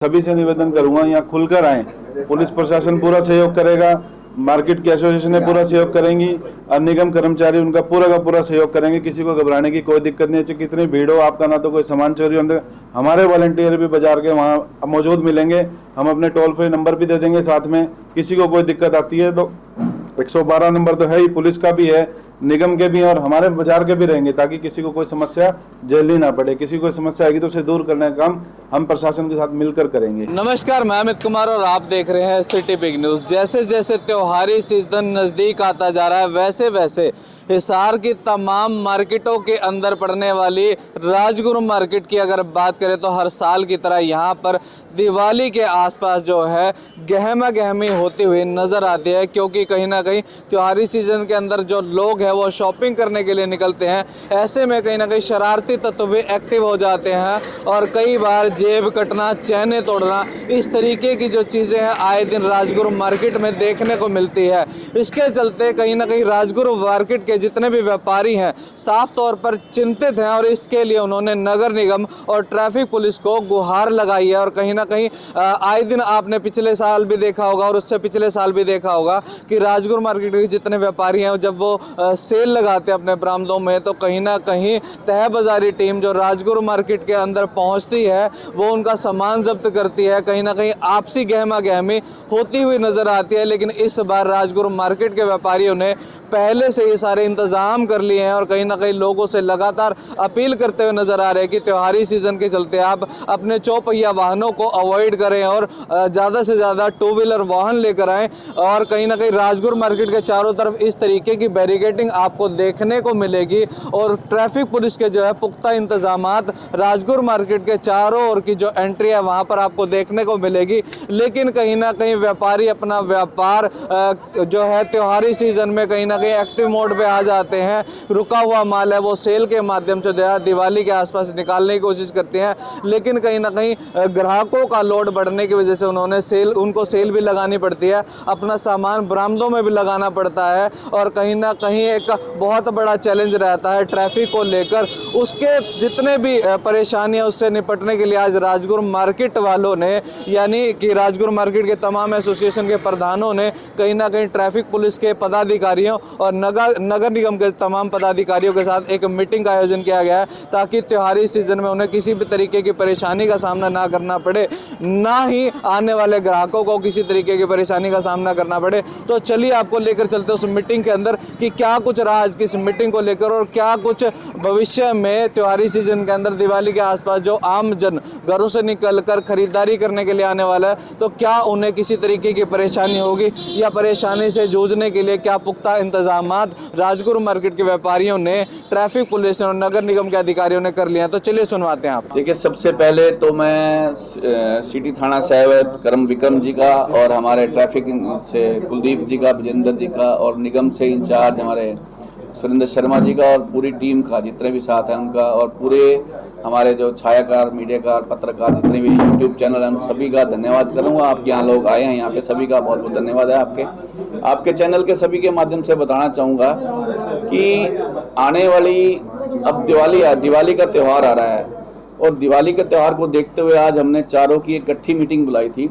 सभी से निवेदन करूंगा यहाँ खुलकर आएं। पुलिस प्रशासन पूरा सहयोग करेगा, मार्केट की एसोसिएशन पूरा सहयोग करेंगी और निगम कर्मचारी उनका पूरा का पूरा सहयोग करेंगे। किसी को घबराने की कोई दिक्कत नहीं है। कितनी भीड़ हो, आपका ना तो कोई सामान चोरी होने, हमारे वॉलंटियर भी बाजार के वहाँ मौजूद मिलेंगे। हम अपने टोल फ्री नंबर भी दे देंगे साथ में। किसी को कोई दिक्कत आती है तो 112 नंबर तो है ही, पुलिस का भी है, निगम के भी हैं और हमारे बाजार के भी रहेंगे, ताकि किसी को कोई समस्या झेलनी ना पड़े। किसी को कोई समस्या आएगी तो उसे दूर करने का काम हम प्रशासन के साथ मिलकर करेंगे। नमस्कार, मैं अमित कुमार और आप देख रहे हैं सिटी बिग न्यूज़। जैसे जैसे त्योहारी सीजन नज़दीक आता जा रहा है, वैसे वैसे हिसार की तमाम मार्केटों के अंदर पड़ने वाली राजगुरु मार्केट की अगर बात करें तो हर साल की तरह यहाँ पर दिवाली के आसपास जो है गहमा गहमी होती हुई नज़र आती है, क्योंकि कहीं ना कहीं त्योहारी सीज़न के अंदर जो लोग हैं वो शॉपिंग करने के लिए निकलते हैं। ऐसे में कहीं ना कहीं शरारती तत्व भी एक्टिव हो जाते हैं और कई बार जेब कटना, चैने तोड़ना, इस तरीके की जो चीज़ें हैं आए दिन राजगुरु मार्केट में देखने को मिलती है। इसके चलते कहीं ना कहीं राजगुरु मार्केट के जितने भी व्यापारी हैं साफ तौर पर चिंतित हैं और इसके लिए उन्होंने नगर निगम और ट्रैफिक पुलिस को गुहार लगाई है। और कहीं ना कहीं आए दिन आपने पिछले साल भी देखा होगा और उससे पिछले साल भी देखा होगा कि राजगुरु मार्केट के जितने व्यापारी हैं जब वो सेल लगाते हैं अपने बरामदों में, तो कहीं ना कहीं तह बाजारी टीम जो राजगुरु मार्केट के अंदर पहुंचती है वो उनका सामान जब्त करती है। कहीं ना कहीं आपसी गहमा गहमी होती हुई नजर आती है। लेकिन इस बार राजगुरु मार्केट के व्यापारियों ने पहले से ये सारे इंतजाम कर लिए हैं और कहीं ना कहीं लोगों से लगातार अपील करते हुए नजर आ रहे हैं कि त्योहारी सीजन के चलते आप अपने चौपहिया वाहनों को अवॉइड करें और ज़्यादा से ज़्यादा टू व्हीलर वाहन लेकर आएँ। और कहीं ना कहीं राजगुरु मार्केट के चारों तरफ इस तरीके की बैरिकेडिंग आपको देखने को मिलेगी और ट्रैफिक पुलिस के जो है पुख्ता इंतजामात राजगुरु मार्केट के चारों ओर की जो एंट्री है वहाँ पर आपको देखने को मिलेगी। लेकिन कहीं ना कहीं व्यापारी अपना व्यापार जो है त्योहारी सीजन में कहीं ना कहीं एक्टिव मोड पे आ जाते हैं। रुका हुआ माल है वो सेल के माध्यम से जो है दिवाली के आसपास निकालने की कोशिश करते हैं। लेकिन कहीं ना कहीं ग्राहकों का लोड बढ़ने की वजह से उनको सेल भी लगानी पड़ती है, अपना सामान बरामदों में भी लगाना पड़ता है और कहीं ना कहीं एक बहुत बड़ा चैलेंज रहता है ट्रैफिक को लेकर। उसके जितने भी परेशानियां उससे निपटने के लिए आज राजगुरु मार्केट वालों ने, यानी कि राजगुरु मार्केट के तमाम एसोसिएशन के प्रधानों ने कहीं ना कहीं ट्रैफिक पुलिस के पदाधिकारियों और नगर निगम के तमाम पदाधिकारियों के साथ एक मीटिंग का आयोजन किया गया है, ताकि त्योहारी सीजन में उन्हें किसी भी तरीके की परेशानी का सामना ना करना पड़े, ना ही आने वाले ग्राहकों को किसी तरीके की परेशानी का सामना करना पड़े। तो चलिए आपको लेकर चलते उस मीटिंग के अंदर कि क्या कुछ रहा आज की इस मीटिंग को लेकर और क्या कुछ भविष्य में त्योहारी सीजन के अंदर दिवाली के आसपास जो आम जन घरों से निकलकर खरीदारी करने के लिए आने वाला है तो क्या उन्हें किसी तरीके की परेशानी होगी या परेशानी से जूझने के लिए क्या पुख्ता इंतजामात राजगुरु मार्केट के व्यापारियों ने, ट्रैफिक पुलिस और नगर निगम के अधिकारियों ने कर लिया है। तो चलिए सुनवाते हैं आप। देखिए, सबसे पहले तो मैं सिटी थाना साहब करम विक्रम जी का और हमारे ट्रैफिक से कुलदीप जी का, विजेंद्र जी का और निगम से इंचार्ज हमारे सुरेंद्र शर्मा जी का और पूरी टीम का जितने भी साथ हैं उनका और पूरे हमारे जो छायाकार, मीडियाकार, पत्रकार जितने भी यूट्यूब चैनल हैं उन सभी का धन्यवाद करूंगा। आप यहाँ लोग आए हैं यहाँ पे, सभी का बहुत बहुत धन्यवाद है। आपके चैनल के सभी के माध्यम से बताना चाहूँगा कि आने वाली अब दिवाली का त्यौहार आ रहा है और दिवाली के त्यौहार को देखते हुए आज हमने चारों की इकट्ठी मीटिंग बुलाई थी,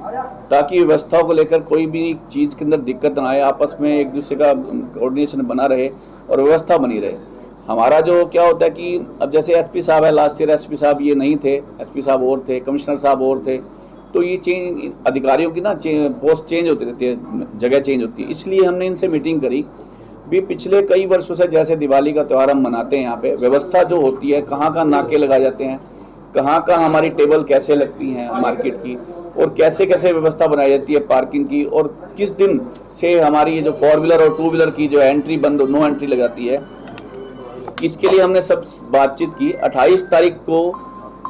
ताकि व्यवस्थाओं को लेकर कोई भी चीज़ के अंदर दिक्कत ना आए, आपस में एक दूसरे का कोऑर्डिनेशन बना रहे और व्यवस्था बनी रहे। हमारा जो क्या होता है कि अब जैसे एसपी साहब है, लास्ट ईयर एसपी साहब ये नहीं थे, एसपी साहब और थे, कमिश्नर साहब और थे, तो ये चेंज अधिकारियों की ना पोस्ट चेंज होती रहती है, जगह चेंज होती है। इसलिए हमने इनसे मीटिंग करी भी। पिछले कई वर्षों से जैसे दिवाली का त्यौहार हम मनाते हैं, यहाँ पे व्यवस्था जो होती है, कहाँ कहाँ नाके लगाए जाते हैं, कहाँ कहाँ हमारी टेबल कैसे लगती हैं मार्केट की और कैसे कैसे व्यवस्था बनाई जाती है पार्किंग की, और किस दिन से हमारी ये जो 4 व्हीलर और 2 व्हीलर की जो एंट्री बंद, नो एंट्री लगाती है, इसके लिए हमने सब बातचीत की। 28 तारीख को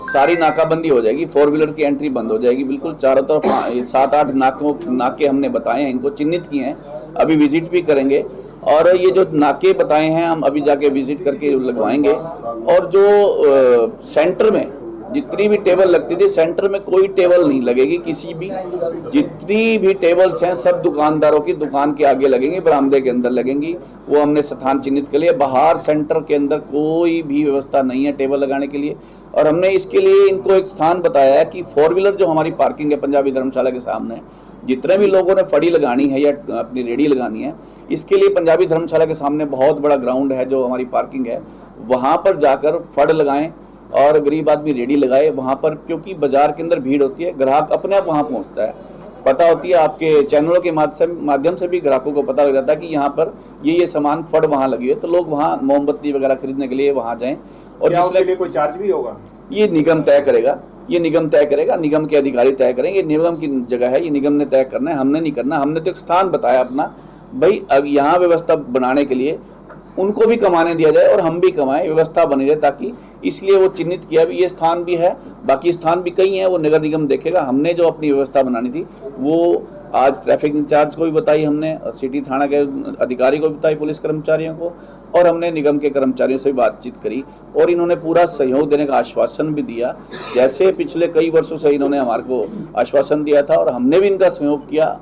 सारी नाकाबंदी हो जाएगी, 4 व्हीलर की एंट्री बंद हो जाएगी बिल्कुल चारों तरफ। 7-8 नाके हमने बताए हैं, इनको चिन्हित किए हैं, अभी विजिट भी करेंगे और ये जो नाके बताए हैं हम अभी जाके विजिट करके लगवाएंगे। और जो सेंटर में जितनी भी टेबल लगती थी सेंटर में कोई टेबल नहीं लगेगी किसी भी, जितनी भी टेबल्स हैं सब दुकानदारों की दुकान के आगे लगेंगी, बरामदे के अंदर लगेंगी। वो हमने स्थान चिन्हित कर लिया। बाहर सेंटर के अंदर कोई भी व्यवस्था नहीं है टेबल लगाने के लिए। और हमने इसके लिए इनको एक स्थान बताया है कि 4 व्हीलर जो हमारी पार्किंग है पंजाबी धर्मशाला के सामने, जितने भी लोगों ने फड़ी लगानी है या अपनी रेडी लगानी है, इसके लिए पंजाबी धर्मशाला के सामने बहुत बड़ा ग्राउंड है जो हमारी पार्किंग है, वहाँ पर जाकर फड़ लगाएं और गरीब आदमी रेडी लगाए वहाँ पर, क्योंकि बाजार के अंदर भीड़ होती है, ग्राहक अपने आप वहाँ पहुँचता है। पता होती है, आपके चैनलों के माध्यम से भी ग्राहकों को पता लग जाता है कि यहाँ पर ये सामान फड़ वहाँ लगी है, तो लोग वहाँ मोमबत्ती वगैरह खरीदने के लिए वहाँ जाएं। और जिसके लिए कोई चार्ज भी होगा? ये निगम तय करेगा, ये निगम तय करेगा, निगम के अधिकारी तय करेंगे। निगम की जगह है, ये निगम ने तय करना है, हमने नहीं करना। हमने तो एक स्थान बताया अपना, भाई अब यहाँ व्यवस्था बनाने के लिए उनको भी कमाने दिया जाए और हम भी कमाएं, व्यवस्था बनी रहे, ताकि इसलिए वो चिन्हित किया भी ये स्थान भी है, बाकी स्थान भी कई हैं, वो नगर निगम देखेगा। हमने जो अपनी व्यवस्था बनानी थी वो आज ट्रैफिक इंचार्ज को भी बताई हमने, और सिटी थाना के अधिकारी को भी बताई, पुलिस कर्मचारियों को, और हमने निगम के कर्मचारियों से भी बातचीत करी और इन्होंने पूरा सहयोग देने का आश्वासन भी दिया। जैसे पिछले कई वर्षों से इन्होंने हमारे को आश्वासन दिया था और हमने भी इनका सहयोग किया,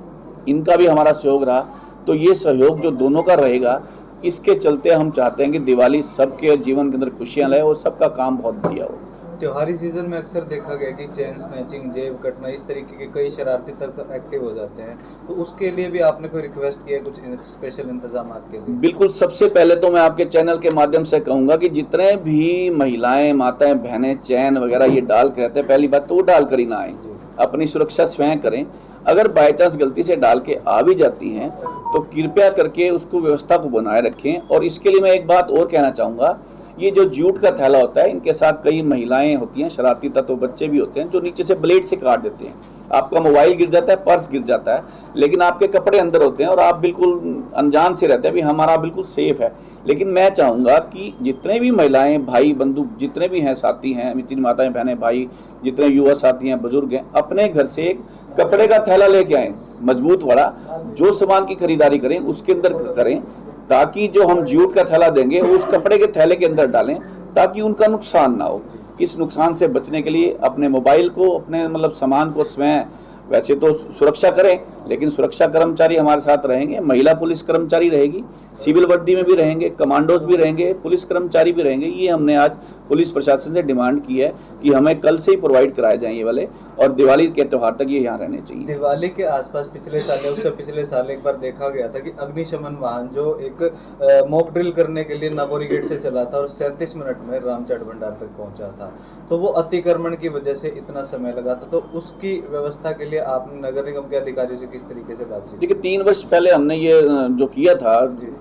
इनका भी हमारा सहयोग रहा, तो ये सहयोग जो दोनों का रहेगा, इसके चलते हम चाहते हैं कि दिवाली सबके जीवन के अंदर खुशियां लाए और सबका काम बहुत बढ़िया हो। त्योहारी सीजन में अक्सर देखा गया कि चेन स्नैचिंग, जेब कटना, इस तरीके के कई शरारती तत्व एक्टिव हो जाते हैं, तो उसके लिए भी आपने कोई रिक्वेस्ट किया, कुछ स्पेशल इंतजाम के लिए? बिल्कुल, सबसे पहले तो मैं आपके चैनल के माध्यम से कहूँगा कि जितने भी महिलाएं, माताएं, बहनें चैन वगैरह ये डाल के रहते हैं, पहली बात तो वो डाल कर ही ना आए, अपनी सुरक्षा स्वयं करें। अगर बाई चांस गलती से डाल के आ भी जाती हैं तो कृपया करके उसको व्यवस्था को बनाए रखें। और इसके लिए मैं एक बात और कहना चाहूँगा, ये जो जूट का थैला होता है, इनके साथ कई महिलाएं होती हैं, शरारती तत्व, बच्चे भी होते हैं, जो नीचे से ब्लेड से काट देते हैं। आपका मोबाइल गिर जाता है, पर्स गिर जाता है, लेकिन आपके कपड़े अंदर होते हैं और आप बिल्कुल अनजान से रहते हैं, भी हमारा बिल्कुल सेफ है। लेकिन मैं चाहूँगा कि जितने भी महिलाएं, भाई, बंधु, जितने भी हैं, साथी हैं, मित्र, माताएं, बहनें, भाई, जितने युवा साथी हैं, बुजुर्ग हैं, अपने घर से एक कपड़े का थैला लेके आएँ, मजबूत वाला। जो सामान की खरीदारी करें उसके अंदर करें, ताकि जो हम जूट का थैला देंगे उस कपड़े के थैले के अंदर डालें, ताकि उनका नुकसान ना हो। इस नुकसान से बचने के लिए अपने मोबाइल को, अपने मतलब सामान को स्वयं वैसे तो सुरक्षा करें, लेकिन सुरक्षा कर्मचारी हमारे साथ रहेंगे, महिला पुलिस कर्मचारी रहेगी, सिविल वर्दी में भी रहेंगे, कमांडोज भी रहेंगे, पुलिस कर्मचारी भी रहेंगे। ये हमने आज पुलिस प्रशासन से डिमांड की है कि हमें कल से ही प्रोवाइड कराए जाएं ये वाले, और दिवाली के त्यौहार तक ये यहाँ रहने चाहिए। दिवाली के आसपास पिछले साल, उससे पिछले साल एक बार देखा गया था कि अग्निशमन वाहन जो एक मॉक ड्रिल करने के लिए नागौरी गेट से चला था और 37 मिनट में रामचट भंडार तक पहुंचा था, तो वो अतिक्रमण की वजह से इतना समय लगा था। तो उसकी व्यवस्था के लिए आपने नगर निगम के अधिकारियों से किस तरीके से बातचीत? देखिए, 3 वर्ष पहले हमने ये जो किया था,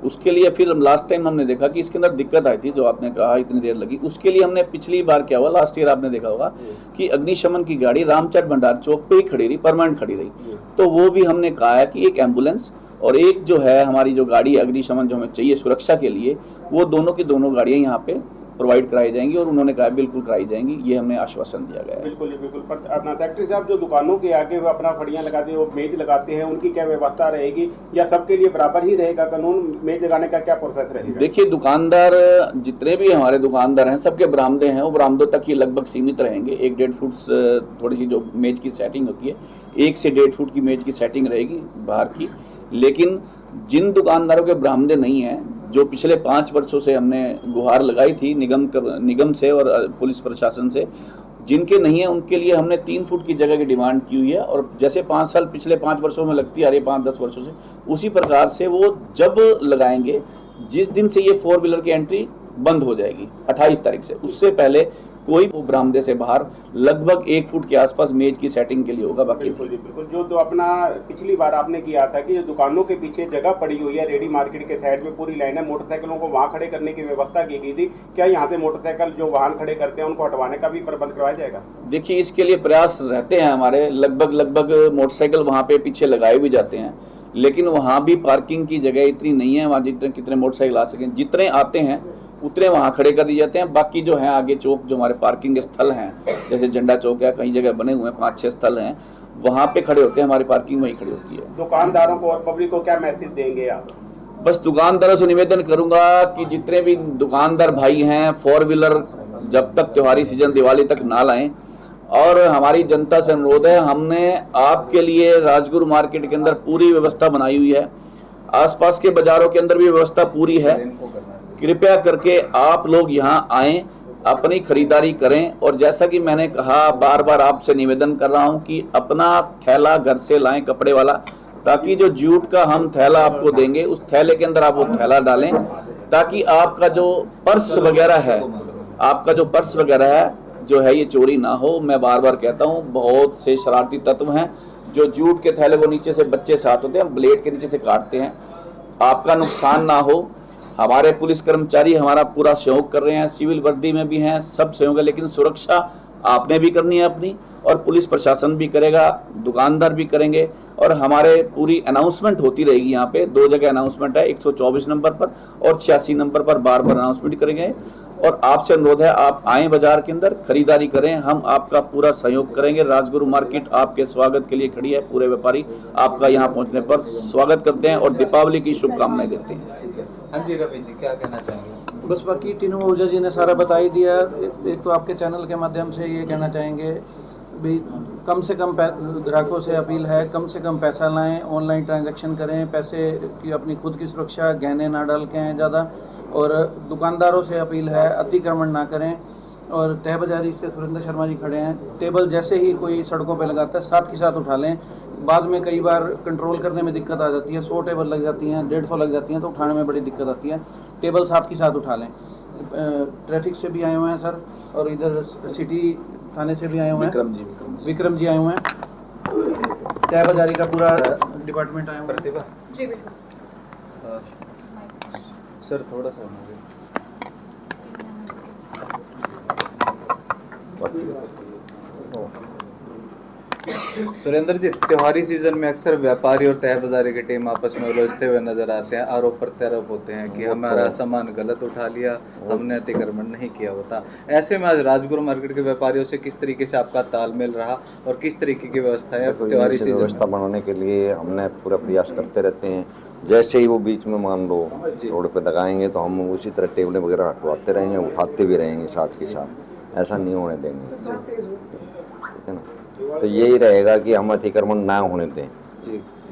उसके लिए फिर लास्ट टाइम हमने देखा कि इसके अंदर दिक्कत आई थी, जो आपने कहा इतनी देर लगी। उसके लिए हमने पिछली बार क्या हुआ, लास्ट ईयर आपने देखा होगा कि अग्निशमन की गाड़ी रामचट भंडार चौक पे ही खड़ी रही, परमानेंट खड़ी रही। तो वो भी हमने कहा है कि एक एम्बुलेंस और एक जो है हमारी जो गाड़ी अग्निशमन जो हमें चाहिए सुरक्षा के लिए, वो दोनों की दोनों गाड़ियाँ यहाँ पे प्रोवाइड कराई जाएंगी, और उन्होंने कहा बिल्कुल कराई जाएंगी, ये हमने आश्वासन दिया गया है। बिल्कुल बिल्कुल। पर अपना सेक्रेटरी साहब, जो दुकानों के आगे वो अपना फड़ियाँ लगाते हैं, वो मेज लगाते हैं, उनकी क्या व्यवस्था रहेगी, या सबके लिए बराबर ही रहेगा कानून? मेज लगाने का क्या प्रोसेस रहेगा? देखिए, दुकानदार जितने भी हमारे दुकानदार हैं, सबके बरामदे हैं, वो बरामदों तक ये लगभग सीमित रहेंगे। 1-1.5 फुट थोड़ी सी जो मेज की सेटिंग होती है, 1 से 1.5 फुट की मेज की सेटिंग रहेगी बाहर की। लेकिन जिन दुकानदारों के बरामदे नहीं हैं, जो पिछले 5 वर्षों से हमने गुहार लगाई थी निगम से और पुलिस प्रशासन से, जिनके नहीं है उनके लिए हमने 3 फुट की जगह की डिमांड की हुई है। और जैसे 5 साल पिछले 5 वर्षों में लगती आ रही है, 5-10 वर्षों से, उसी प्रकार से वो जब लगाएंगे, जिस दिन से ये 4 व्हीलर की एंट्री बंद हो जाएगी 28 तारीख से, उससे पहले कोई बरामदे से बाहर लगभग 1 फुट के आसपास मेज की सेटिंग के लिए होगा। बाकी बिल्कुल। जो तो अपना पिछली बार आपने किया था कि जो दुकानों के पीछे जगह पड़ी हुई है, रेडी मार्केट के साइड में पूरी लाइन है, मोटरसाइकिलों को वहाँ खड़े करने की व्यवस्था की गई थी, क्या यहाँ से मोटरसाइकिल जो वाहन खड़े करते हैं उनको हटवाने का भी प्रबंध करवाया जाएगा? देखिए, इसके लिए प्रयास रहते हैं हमारे, लगभग मोटरसाइकिल वहाँ पे पीछे लगाए भी जाते हैं, लेकिन वहाँ भी पार्किंग की जगह इतनी नहीं है, वहाँ जितने कितने मोटरसाइकिल आ सकें, जितने आते हैं उतने वहाँ खड़े कर दिए जाते हैं। बाकी जो है आगे चौक, जो हमारे पार्किंग स्थल हैं, जैसे झंडा चौक है, कई जगह बने हुए हैं, 5-6 स्थल हैं, वहाँ पे खड़े होते हैं, हमारी पार्किंग वहीं खड़ी होती है। दुकानदारों को और पब्लिक को क्या मैसेज देंगे आप? बस दुकानदारों से निवेदन करूंगा कि जितने भी दुकानदार भाई हैं, 4 व्हीलर जब तक त्योहारी सीजन दिवाली तक ना लाएं। और हमारी जनता से अनुरोध है, हमने आपके लिए राजगुरु मार्केट के अंदर पूरी व्यवस्था बनाई हुई है, आसपास के बाजारों के अंदर भी व्यवस्था पूरी है। कृपया करके आप लोग यहाँ आएं, अपनी खरीदारी करें। और जैसा कि मैंने कहा, बार बार आपसे निवेदन कर रहा हूं कि अपना थैला घर से लाएं कपड़े वाला, ताकि जो जूट का हम थैला आपको देंगे उस थैले के अंदर आप वो थैला डालें, ताकि आपका जो पर्स वगैरह है जो है ये चोरी ना हो। मैं बार बार कहता हूँ, बहुत से शरारती तत्व हैं जो जूट के थैले वो नीचे से बच्चे साथ होते हैं, ब्लेड के नीचे से काटते हैं, आपका नुकसान ना हो। हमारे पुलिस कर्मचारी हमारा पूरा सहयोग कर रहे हैं, सिविल वर्दी में भी हैं, सब सहयोग है, लेकिन सुरक्षा आपने भी करनी है अपनी, और पुलिस प्रशासन भी करेगा, दुकानदार भी करेंगे। और हमारे पूरी अनाउंसमेंट होती रहेगी यहाँ पे, 2 जगह अनाउंसमेंट है, 124 नंबर पर और 86 नंबर पर बार बार अनाउंसमेंट करेंगे। और आपसे अनुरोध है, आप आएँ बाजार के अंदर, खरीदारी करें, हम आपका पूरा सहयोग करेंगे। राजगुरु मार्केट आपके स्वागत के लिए खड़ी है, पूरे व्यापारी आपका यहाँ पहुँचने पर स्वागत करते हैं और दीपावली की शुभकामनाएं देते हैं। हाँ जी रवि जी, क्या कहना चाहेंगे? बस बाकी तीनों ऊर्जा जी ने सारा बता ही दिया। एक तो आपके चैनल के माध्यम से ये कहना चाहेंगे भी कम से कम ग्राहकों से अपील है, कम से कम पैसा लाएं, ऑनलाइन ट्रांजैक्शन करें, पैसे की अपनी खुद की सुरक्षा, गहने ना डाल के हैं ज़्यादा। और दुकानदारों से अपील है, अतिक्रमण ना करें। और तय बाजारी से सुरेंद्र शर्मा जी खड़े हैं, टेबल जैसे ही कोई सड़कों पे लगाता है साथ के साथ उठा लें। बाद में कई बार कंट्रोल करने में दिक्कत आ जाती है, 100 टेबल लग जाती हैं, 150 लग जाती हैं, तो उठाने में बड़ी दिक्कत आती है। टेबल साथ के साथ उठा लें। ट्रैफिक से भी आए हुए हैं सर, और इधर सिटी थाने से भी आए हुए हैं, विक्रम जी आए हुए हैं, तय बाजारी का पूरा डिपार्टमेंट आया हुआ है। प्रतिभा जी बिल्कुल। सर थोड़ा सा सुरेंद्र जी, त्योहारी सीजन में अक्सर व्यापारी और तय बाजारी की टीम आपस में उलझते हुए नजर आते हैं, आरोप प्रत्यारोप होते हैं कि हमारा सामान गलत उठा लिया, हमने अतिक्रमण नहीं किया होता। ऐसे में आज राजगुरु मार्केट के व्यापारियों से किस तरीके से आपका तालमेल रहा और किस तरीके की व्यवस्था है त्योहारी सीजन व्यवस्था बनाने के लिए हमने पूरा प्रयास करते रहते हैं। जैसे ही वो बीच में मान लो रोड पे लगाएंगे तो हम उसी तरह टेबलें वगैरह हटवाते रहेंगे, उठाते भी रहेंगे साथ के साथ, ऐसा नहीं होने देंगे, ठीक है ना। तो यही रहेगा कि हम अतिक्रमण ना होने दें,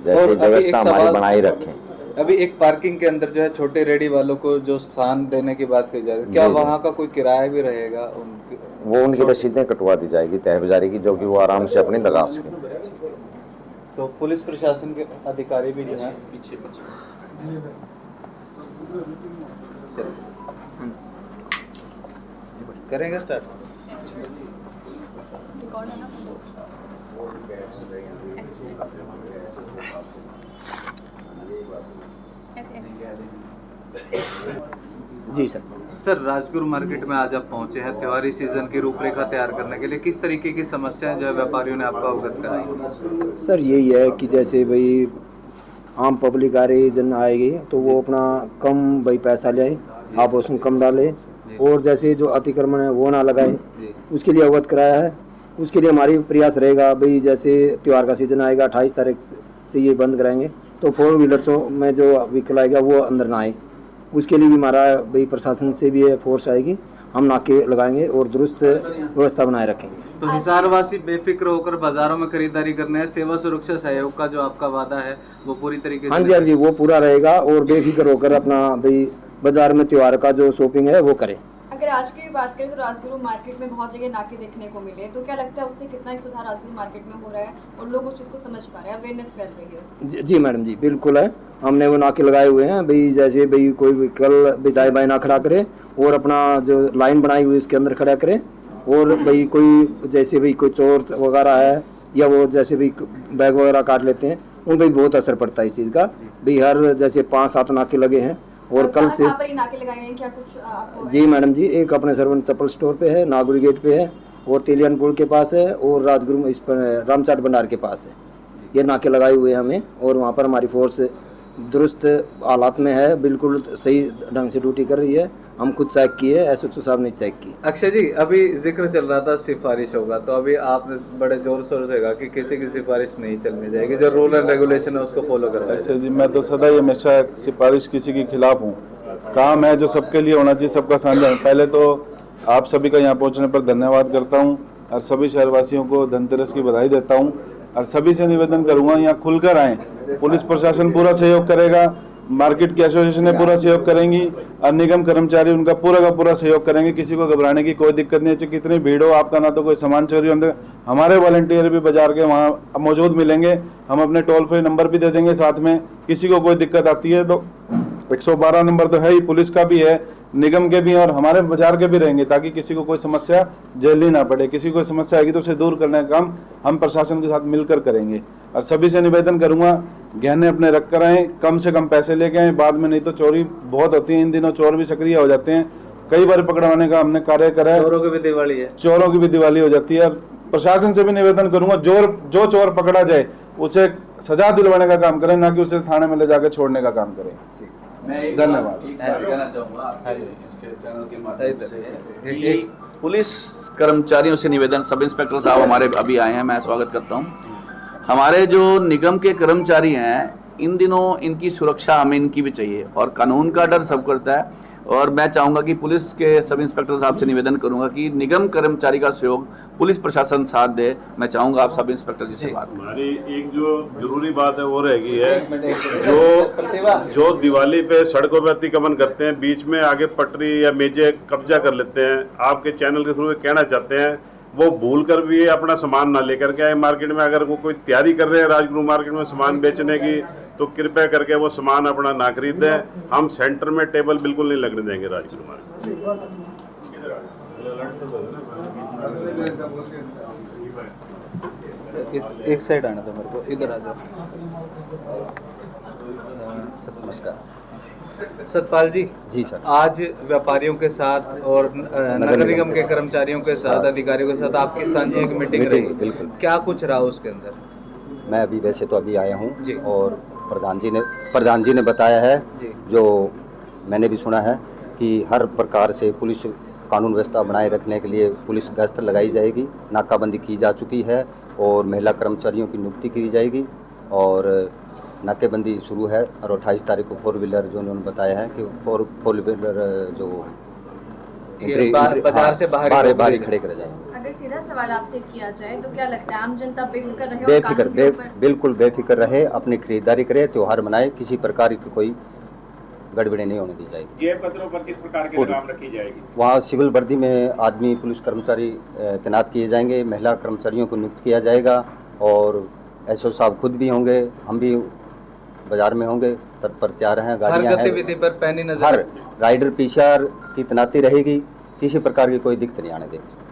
जैसे व्यवस्था हमारी बनाई रखें। अभी एक पार्किंग के अंदर जो है छोटे रेडी वालों को जो स्थान देने की बात की जा रही है, क्या वहाँ का कोई किराया भी रहेगा? वो उनकी रसीदें कटवा दी जाएगी तय बाजारी की, जो कि वो आराम से अपनी लगा सकें। तो पुलिस प्रशासन के अधिकारी भी जो है पीछे करेंगे स्टार्ट। रिकॉर्ड है ना? जी सर। सर, राजगुरु मार्केट में आज आप पहुंचे हैं त्योहारी सीजन की रूपरेखा तैयार करने के लिए, किस तरीके की समस्याएं जो है व्यापारियों ने आपको अवगत कराई? सर यही है कि जैसे भाई आम पब्लिक आ रही जन आएगी तो वो अपना कम भाई पैसा ले, आप उसमें कम डालें, और जैसे जो अतिक्रमण है वो ना लगाए, उसके लिए अवगत कराया है। उसके लिए हमारी प्रयास रहेगा भाई, जैसे त्यौहार का सीज़न आएगा 28 तारीख से ये बंद कराएंगे, तो 4 व्हीलर्सों में जो व्हीकल आएगा वो अंदर ना आए। उसके लिए भी हमारा भाई प्रशासन से भी फोर्स आएगी, हम नाके लगाएंगे और दुरुस्त व्यवस्था बनाए रखेंगे। तो हिसारवासी बेफिक्र होकर बाजारों में खरीदारी करने है, सेवा सुरक्षा सहयोग का जो आपका वादा है वो पूरी तरीके से? हाँ जी वो पूरा रहेगा, और बेफिक्र होकर अपना भाई बाजार में त्यौहार का जो शॉपिंग है वो करें। अगर आज की बात करें तो राजगुरु मार्केट में बहुत जगह नाके देखने को मिले, तो क्या लगता है उससे कितना एक सुधार राजगुरु मार्केट में हो रहा है और लोग उस चीज़ को समझ पा रहे हैं, अवेयरनेस फैल रही है? जी मैडम जी बिल्कुल है, हमने वो नाके लगाए हुए हैं भाई, जैसे भाई कोई व्हीकल दाएं बाएं ना खड़ा करे और अपना जो लाइन बनाई हुई उसके अंदर खड़ा करें। और भाई कोई जैसे भाई कोई चोर वगैरह है या वो जैसे भाई बैग वगैरह काट लेते हैं, उन पर बहुत असर पड़ता है इस चीज़ का। भाई हर जैसे 5-7 नाके लगे हैं और कल से नाके लगाए हैं क्या कुछ आपको? जी मैडम जी, एक अपने सरवन चप्पल स्टोर पे है, नागुरी गेट पे है, और तेलियान पुल के पास है, और राजगुरु इस पर रामचाट भंडार के पास है। ये नाके लगाए हुए हैं हमें, और वहाँ पर हमारी फोर्स दुरुस्त हालात में है, बिल्कुल सही ढंग से ड्यूटी कर रही है। हम खुद चेक किए, एसएचओ साहब ने चेक की। अक्षय जी, अभी जिक्र चल रहा था सिफारिश होगा, तो अभी आप बड़े जोर शोर से कहा कि किसी की सिफारिश नहीं चलनी जाएगी, जो रूल एंड रेगुलेशन है उसको फॉलो करना ऐसे जी मैं तो सदा ही हमेशा सिफारिश किसी के खिलाफ हूँ। काम है जो सबके लिए होना चाहिए, सबका साझा है। पहले तो आप सभी का यहाँ पहुँचने पर धन्यवाद करता हूँ और सभी शहरवासियों को धनतेरस की बधाई देता हूँ और सभी से निवेदन करूँगा यहाँ खुलकर आएँ। पुलिस प्रशासन पूरा सहयोग करेगा, मार्केट की एसोसिएशनें पूरा सहयोग करेंगी और निगम कर्मचारी उनका पूरा का पूरा सहयोग करेंगे। किसी को घबराने की कोई दिक्कत नहीं है, चाहे कितनी भीड़ हो, आपका ना तो कोई सामान चोरी होने देगा। हमारे वॉलंटियर भी बाजार के वहाँ मौजूद मिलेंगे, हम अपने टोल फ्री नंबर भी दे देंगे साथ में। किसी को कोई दिक्कत आती है तो 112 नंबर तो है ही, पुलिस का भी है, निगम के भी हैं और हमारे बाजार के भी रहेंगे, ताकि किसी को कोई समस्या झेलनी ना पड़े। किसी को कोई समस्या आएगी तो उसे दूर करने का काम हम प्रशासन के साथ मिलकर करेंगे। और सभी से निवेदन करूंगा, गहने अपने रख कर आएँ, कम से कम पैसे लेके आएँ, बाद में नहीं तो चोरी बहुत होती है। इन दिनों चोर भी सक्रिय हो जाते हैं, कई बार पकड़वाने का हमने कार्य करा है। चोरों की भी दिवाली है, चोरों की भी दिवाली हो जाती है। प्रशासन से भी निवेदन करूंगा, जो चोर पकड़ा जाए उसे सजा दिलवाने का काम करें, ना कि उसे थाने में ले जाकर छोड़ने का काम करें। मैं धन्यवाद। कहना चाहूँगा इसके चैनल के माध्यम से कि पुलिस कर्मचारियों से निवेदन, सब इंस्पेक्टर साहब हमारे अभी आए हैं, मैं स्वागत करता हूँ। हमारे जो निगम के कर्मचारी हैं, इन दिनों इनकी सुरक्षा हमें इनकी भी चाहिए और कानून का डर सब करता है। और मैं चाहूँगा कि पुलिस के सब इंस्पेक्टर साहब से निवेदन करूँगा कि निगम कर्मचारी का सहयोग पुलिस प्रशासन साथ दे। मैं चाहूँगा आप सब इंस्पेक्टर जी से बात करें। हमारी एक जो जरूरी बात है वो रहेगी है, जो दिवाली पे सड़कों पर अतिक्रमण करते हैं, बीच में आगे पटरी या मेजे कब्जा कर लेते हैं, आपके चैनल के थ्रू कहना चाहते हैं वो भूल कर भी अपना सामान ना लेकर के आए मार्केट में। अगर वो कोई तैयारी कर रहे हैं राजगुरु मार्केट में सामान बेचने की, तो कृपया करके वो सामान अपना ना खरीदें। हम सेंटर में टेबल बिल्कुल नहीं लगने देंगे राजगुरु मार्केट। एक साइड आना था मेरे को, इधर आ जाओ। नमस्कार सतपाल जी जी सर। आज व्यापारियों के साथ और नगर निगम के कर्मचारियों के साथ, अधिकारियों के साथ आपकी सांझी एक मीटिंग रही, बिल्कुल। क्या कुछ रहा उसके अंदर? मैं अभी वैसे तो अभी आया हूँ जी। और प्रधान जी ने बताया है जी। जो मैंने भी सुना है कि हर प्रकार से पुलिस कानून व्यवस्था बनाए रखने के लिए पुलिस गश्त लगाई जाएगी, नाकाबंदी की जा चुकी है और महिला कर्मचारियों की नियुक्ति की जाएगी और नाकेबंदी शुरू है। और 28 तारीख को 4 व्हीलर जो उन्होंने बताया है कि 4 व्हीलर जो बाजार से बाहर खड़े करे जाएंगे। अगर सीधा सवाल आपसे किया जाए तो क्या लगता है आम जनता बेफिक्र रहे और कानून के ऊपर? बिल्कुल बेफिक्र रहे, अपनी खरीदारी करे, त्योहार मनाए, किसी प्रकार की कोई गड़बड़ी नहीं होने दी जाएगी। जेब कतरों पर किस प्रकार की लगाम रखी जाएगी? वहाँ सिविल वर्दी में आदमी पुलिस कर्मचारी तैनात किए जाएंगे, महिला कर्मचारियों को नियुक्त किया जाएगा और एसओ साहब खुद भी होंगे, हम भी बाजार में होंगे, तत्पर तैयार हैं, गाड़ियाँ हर गतिविधि पर पैनी नजर, हर राइडर पीसीआर की तैनाती रहेगी, किसी प्रकार की कोई दिक्कत नहीं आने देगी।